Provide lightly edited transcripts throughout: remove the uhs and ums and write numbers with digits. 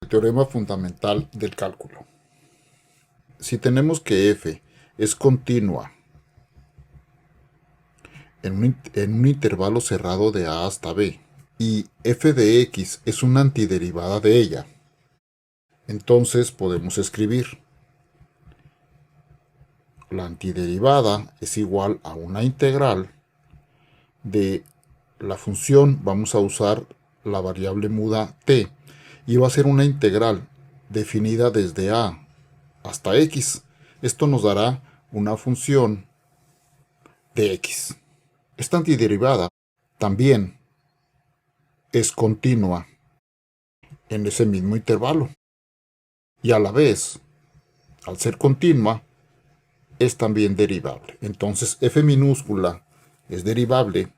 Teorema fundamental del cálculo. Si tenemos que f es continua en un intervalo cerrado de a hasta b y f de x es una antiderivada de ella, entonces podemos escribir la antiderivada es igual a una integral de la función. Vamos a usar la variable muda t y va a ser una integral definida desde a hasta x. Esto nos dará una función de x. Esta antiderivada también es continua en ese mismo intervalo y a la vez, al ser continua, es también derivable. Entonces f minúscula es derivable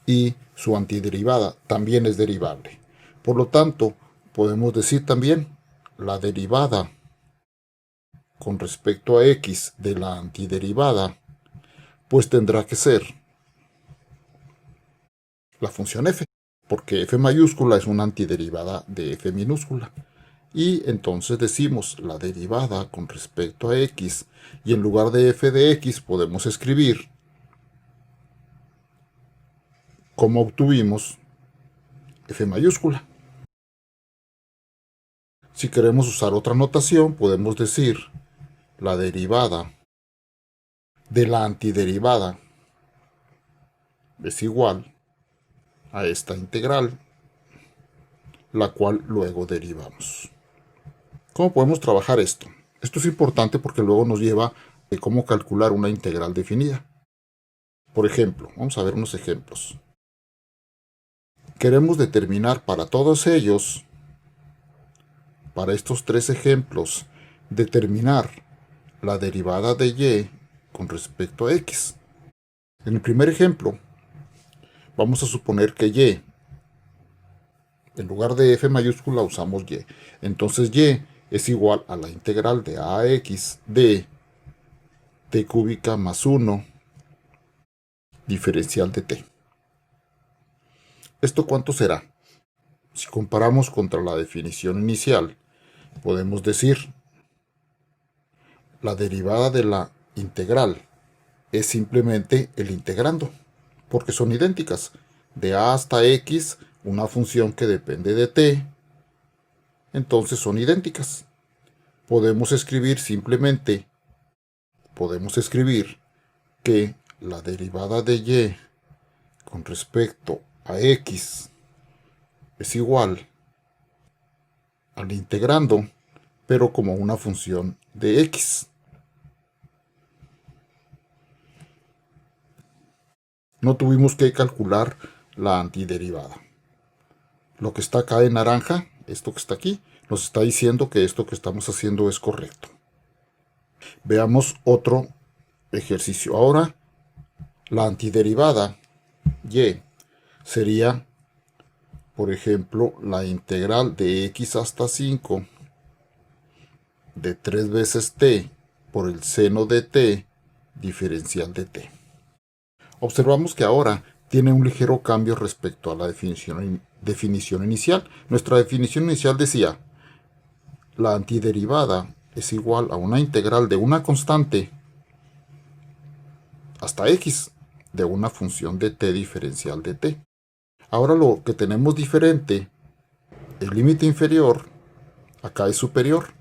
y su antiderivada también es derivable. Por lo tanto, podemos decir también la derivada con respecto a x de la antiderivada, pues tendrá que ser la función f, porque f mayúscula es una antiderivada de f minúscula. Y entonces decimos la derivada con respecto a x, y en lugar de f de x podemos escribir cómo obtuvimos f mayúscula. Si queremos usar otra notación, podemos decir la derivada de la antiderivada es igual a esta integral, la cual luego derivamos. ¿Cómo podemos trabajar esto? Esto es importante porque luego nos lleva a cómo calcular una integral definida. Por ejemplo, vamos a ver unos ejemplos. Queremos determinar para todos ellos, para estos tres ejemplos, determinar la derivada de y con respecto a x. En el primer ejemplo, vamos a suponer que y, en lugar de f mayúscula usamos y. Entonces y es igual a la integral de ax de t cúbica más 1 diferencial de t. ¿Esto cuánto será? Si comparamos contra la definición inicial, podemos decir la derivada de la integral es simplemente el integrando, porque son idénticas. De a hasta x, una función que depende de t, entonces son idénticas. Podemos escribir simplemente, que la derivada de y con respecto a x es igual al integrando, pero como una función de x. No tuvimos que calcular la antiderivada. Lo que está acá en naranja, esto que está aquí, nos está diciendo que esto que estamos haciendo es correcto. Veamos otro ejercicio. Ahora, la antiderivada y sería, por ejemplo, la integral de x hasta 5 de 3 veces t por el seno de t diferencial de t. Observamos que ahora tiene un ligero cambio respecto a la definición inicial. Nuestra definición inicial decía, la antiderivada es igual a una integral de una constante hasta x de una función de t diferencial de t. Ahora lo que tenemos diferente, el límite inferior acá es superior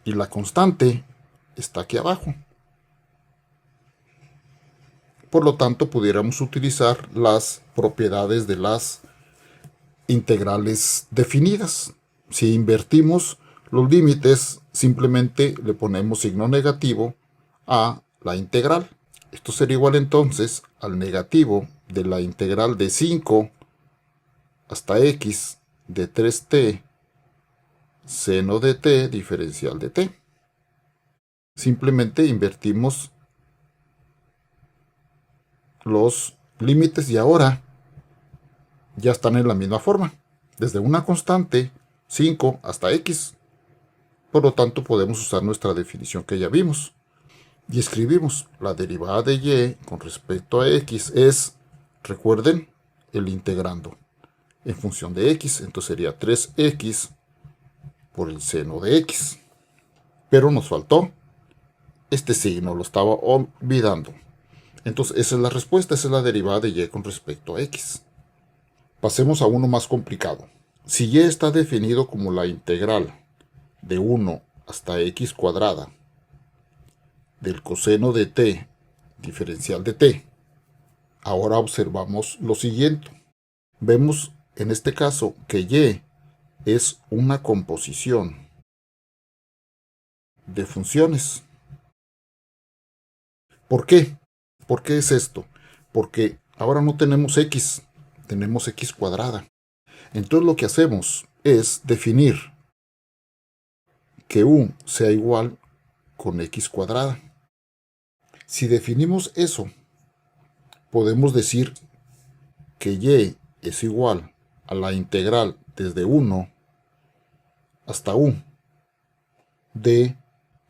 y la constante está aquí abajo. Por lo tanto, pudiéramos utilizar las propiedades de las integrales definidas. Si invertimos los límites, simplemente le ponemos signo negativo a la integral. Esto sería igual entonces al negativo de la integral de 5 hasta x de 3t seno de t diferencial de t. Simplemente invertimos los límites y ahora ya están en la misma forma, desde una constante 5 hasta x. Por lo tanto, podemos usar nuestra definición que ya vimos y escribimos la derivada de y con respecto a x es, recuerden, el integrando en función de x. Entonces sería 3x por el seno de x. Pero nos faltó este signo, lo estaba olvidando. Entonces esa es la respuesta, esa es la derivada de y con respecto a x. Pasemos a uno más complicado. Si y está definido como la integral de 1 hasta x cuadrada del coseno de t diferencial de t, ahora observamos lo siguiente. Vemos en este caso que y es una composición de funciones. ¿Por qué? ¿Por qué es esto? Porque ahora no tenemos x, tenemos x cuadrada. Entonces lo que hacemos es definir que u sea igual con x cuadrada. Si definimos eso, podemos decir que y es igual a la integral desde 1 hasta u de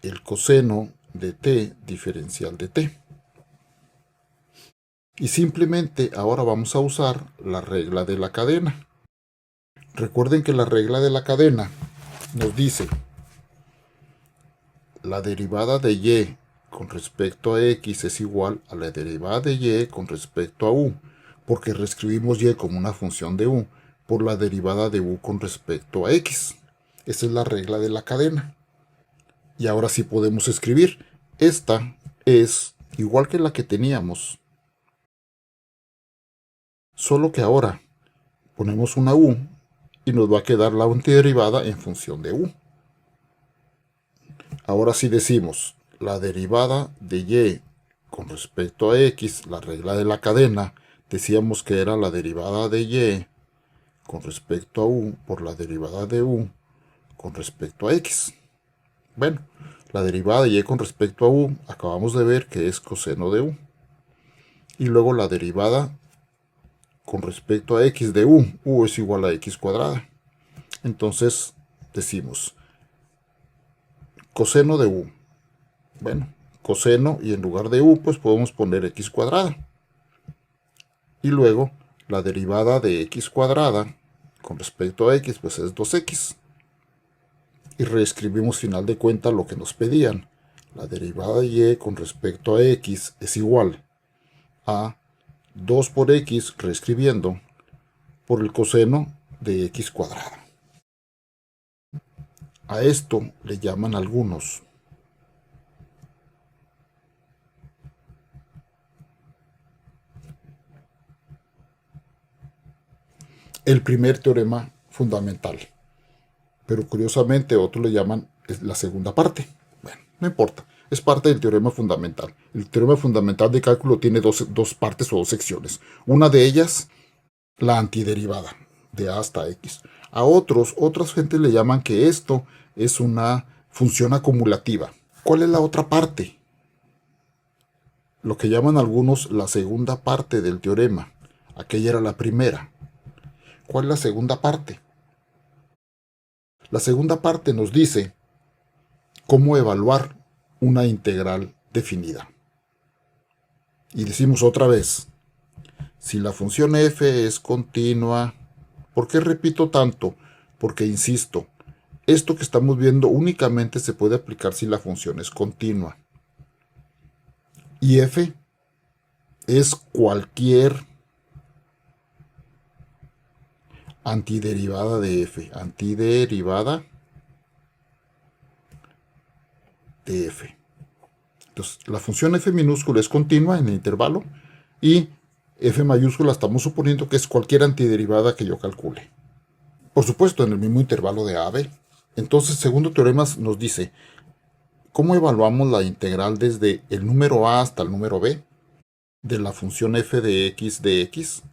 el coseno de t diferencial de t. Y simplemente ahora vamos a usar la regla de la cadena. Recuerden que la regla de la cadena nos dice la derivada de y con respecto a x es igual a la derivada de y con respecto a u, porque reescribimos y como una función de u por la derivada de u con respecto a x. Esa es la regla de la cadena. Y ahora sí podemos escribir. Esta es igual que la que teníamos, solo que ahora ponemos una u y nos va a quedar la antiderivada en función de u. Ahora sí decimos la derivada de y con respecto a x, la regla de la cadena, decíamos que era la derivada de y con respecto a u por la derivada de u con respecto a x. Bueno, la derivada de y con respecto a u acabamos de ver que es coseno de u. Y luego la derivada con respecto a x de u es igual a x cuadrada. Entonces decimos coseno de u. Bueno, coseno y en lugar de u pues podemos poner x cuadrada. Y luego la derivada de x cuadrada con respecto a x pues es 2x. Y reescribimos final de cuentas lo que nos pedían. La derivada de y con respecto a x es igual a 2 por x, reescribiendo, por el coseno de x cuadrada. A esto le llaman algunos el primer teorema fundamental. Pero curiosamente otros le llaman la segunda parte. Bueno, no importa, es parte del teorema fundamental. El teorema fundamental de cálculo tiene dos partes o dos secciones. Una de ellas, la antiderivada, de a hasta x. A otras gentes le llaman que esto es una función acumulativa. ¿Cuál es la otra parte? Lo que llaman algunos la segunda parte del teorema. Aquella era la primera. ¿Cuál es la segunda parte? La segunda parte nos dice cómo evaluar una integral definida. Y decimos otra vez, si la función f es continua, ¿por qué repito tanto? Porque insisto, esto que estamos viendo únicamente se puede aplicar si la función es continua. Y f es cualquier antiderivada de f. Antiderivada de f. Entonces, la función f minúscula es continua en el intervalo y f mayúscula estamos suponiendo que es cualquier antiderivada que yo calcule. Por supuesto, en el mismo intervalo de a a b. Entonces, el segundo teorema nos dice, ¿cómo evaluamos la integral desde el número a hasta el número b de la función f de x?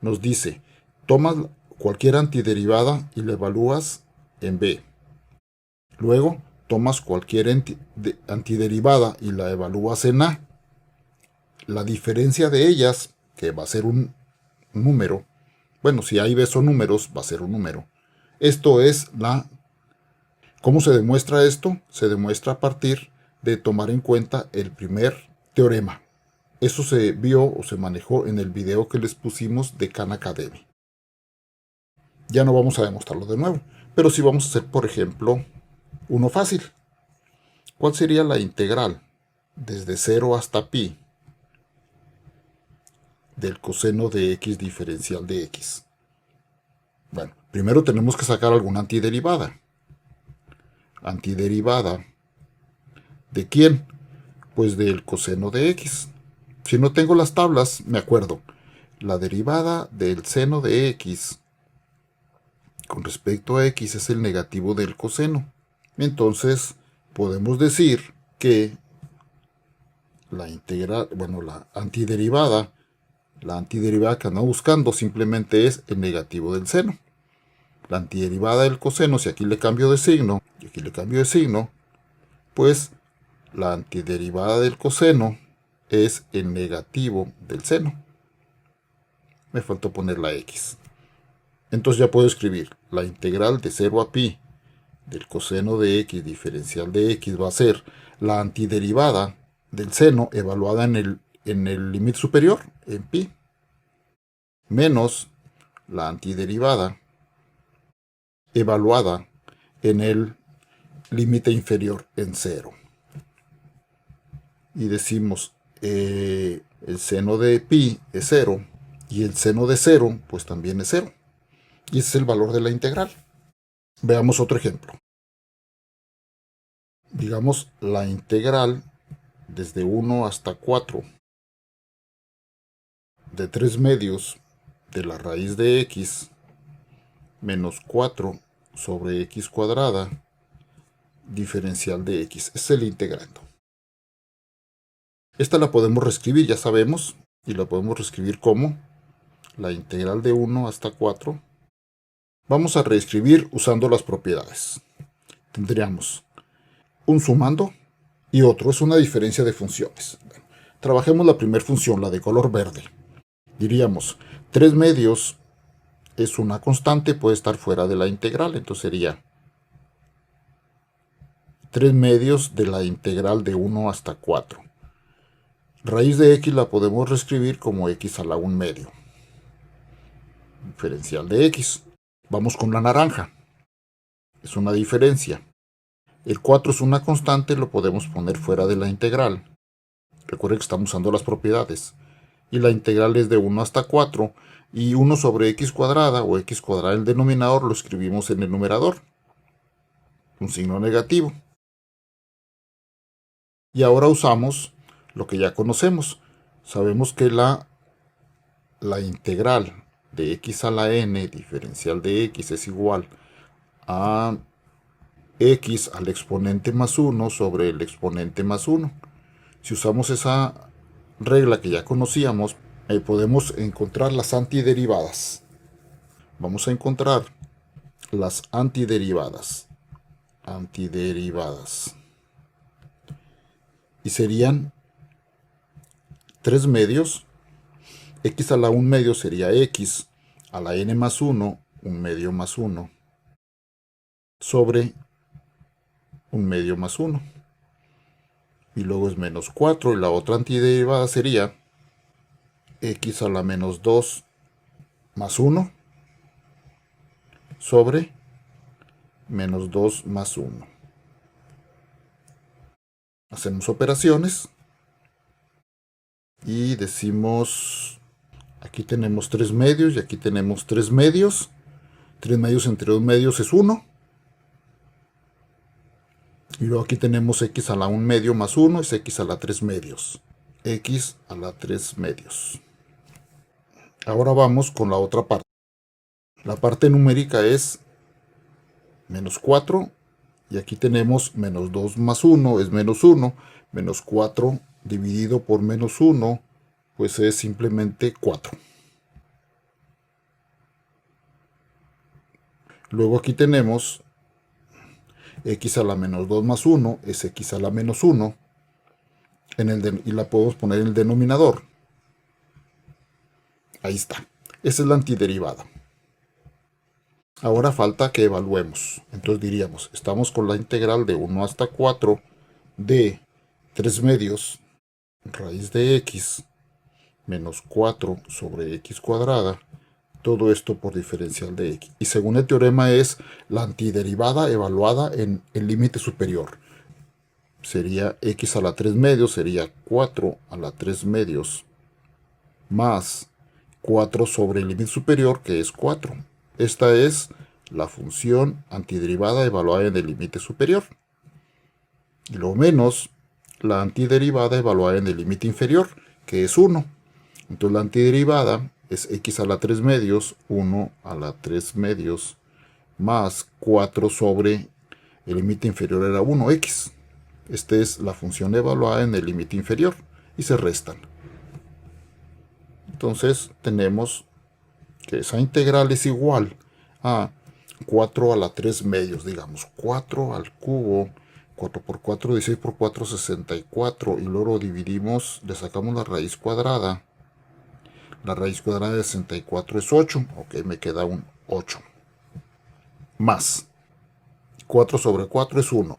Nos dice, tomas cualquier antiderivada y la evalúas en b. Luego, tomas cualquier antiderivada y la evalúas en a. La diferencia de ellas, que va a ser un número, bueno, si a y b son números, va a ser un número. Esto es la... ¿Cómo se demuestra esto? Se demuestra a partir de tomar en cuenta el primer teorema. Eso se vio o se manejó en el video que les pusimos de Khan Academy. Ya no vamos a demostrarlo de nuevo. Pero si vamos a hacer, por ejemplo, uno fácil. ¿Cuál sería la integral desde 0 hasta pi del coseno de x diferencial de x? Bueno, primero tenemos que sacar alguna antiderivada. ¿Antiderivada de quién? Pues del coseno de x. Si no tengo las tablas, me acuerdo. La derivada del seno de x con respecto a x es el negativo del coseno. Entonces, podemos decir que la integral, bueno, la antiderivada que andamos buscando simplemente es el negativo del seno. La antiderivada del coseno, si aquí le cambio de signo, y aquí le cambio de signo, pues la antiderivada del coseno es el negativo del seno. Me faltó poner la x. Entonces ya puedo escribir la integral de 0 a pi del coseno de x diferencial de x va a ser la antiderivada del seno evaluada en el límite superior, en pi, menos la antiderivada evaluada en el límite inferior, en 0. Y decimos, el seno de pi es 0 y el seno de 0 pues también es 0. Y ese es el valor de la integral. Veamos otro ejemplo. Digamos la integral desde 1 hasta 4 de 3 medios de la raíz de x menos 4 sobre x cuadrada diferencial de x. Es el integrando. Esta la podemos reescribir, ya sabemos, y la podemos reescribir como la integral de 1 hasta 4. Vamos a reescribir usando las propiedades. Tendríamos un sumando y otro es una diferencia de funciones. Trabajemos la primera función, la de color verde. Diríamos, 3 medios es una constante, puede estar fuera de la integral, entonces sería 3 medios de la integral de 1 hasta 4. Raíz de x la podemos reescribir como x a la 1 medio. Diferencial de x. Vamos con la naranja. Es una diferencia. El 4 es una constante, lo podemos poner fuera de la integral. Recuerden que estamos usando las propiedades. Y la integral es de 1 hasta 4. Y 1 sobre x cuadrada o x cuadrada en el denominador lo escribimos en el numerador. Un signo negativo. Y ahora usamos lo que ya conocemos. Sabemos que la integral de x a la n diferencial de x es igual a x al exponente más 1 sobre el exponente más 1. Si usamos esa regla que ya conocíamos, podemos encontrar las antiderivadas. Vamos a encontrar las antiderivadas. Y serían 3 medios. X a la 1 medio sería x a la n más 1, 1 medio más 1, sobre 1 medio más 1. Y luego es menos 4, y la otra antiderivada sería x a la menos 2 más 1 sobre menos 2 más 1. Hacemos operaciones y decimos, aquí tenemos 3 medios y aquí tenemos 3 medios. 3 medios entre 2 medios es 1. Y luego aquí tenemos x a la 1 medio más 1 es x a la 3 medios. X a la 3 medios. Ahora vamos con la otra parte. La parte numérica es menos 4. Y aquí tenemos menos 2 más 1 es menos 1. Menos 4 dividido por menos 1 pues es simplemente 4. Luego aquí tenemos x a la menos 2 más 1 es x a la menos 1. Y la podemos poner en el denominador. Ahí está. Esa es la antiderivada. Ahora falta que evaluemos. Entonces diríamos, estamos con la integral de 1 hasta 4 de 3 medios raíz de x menos 4 sobre x cuadrada Todo esto por diferencial de x. Y según el teorema es la antiderivada evaluada en el límite superior. Sería x a la 3 medios, sería 4 a la 3 medios más 4 sobre el límite superior, que es 4. Esta es la función antiderivada evaluada en el límite superior. Y luego menos la antiderivada evaluada en el límite inferior, que es 1. Entonces la antiderivada es x a la 3 medios, 1 a la 3 medios, más 4 sobre el límite inferior era 1, x. Esta es la función evaluada en el límite inferior y se restan. Entonces tenemos que esa integral es igual a 4 a la 3 medios, digamos, 4 al cubo, 4 por 4, 16 por 4, 64, y luego dividimos, le sacamos la raíz cuadrada. La raíz cuadrada de 64 es 8, ok, me queda un 8. Más 4 sobre 4 es 1.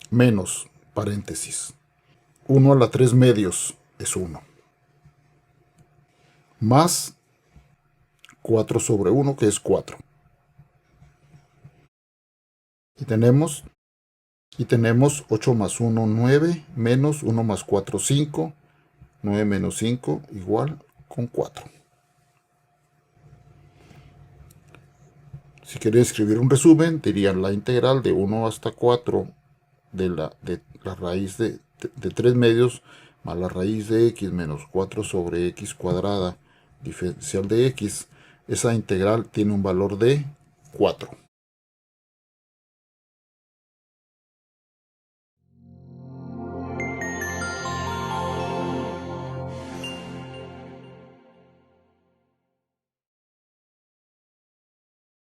Menos, paréntesis, 1 a la 3 medios es 1. Más 4 sobre 1, que es 4. Y tenemos 8 más 1, 9, menos 1 más 4, 5. 9 menos 5 igual con 4. Si quieren escribir un resumen, dirían la integral de 1 hasta 4 de la raíz de 3 medios más la raíz de x menos 4 sobre x cuadrada diferencial de x. Esa integral tiene un valor de 4.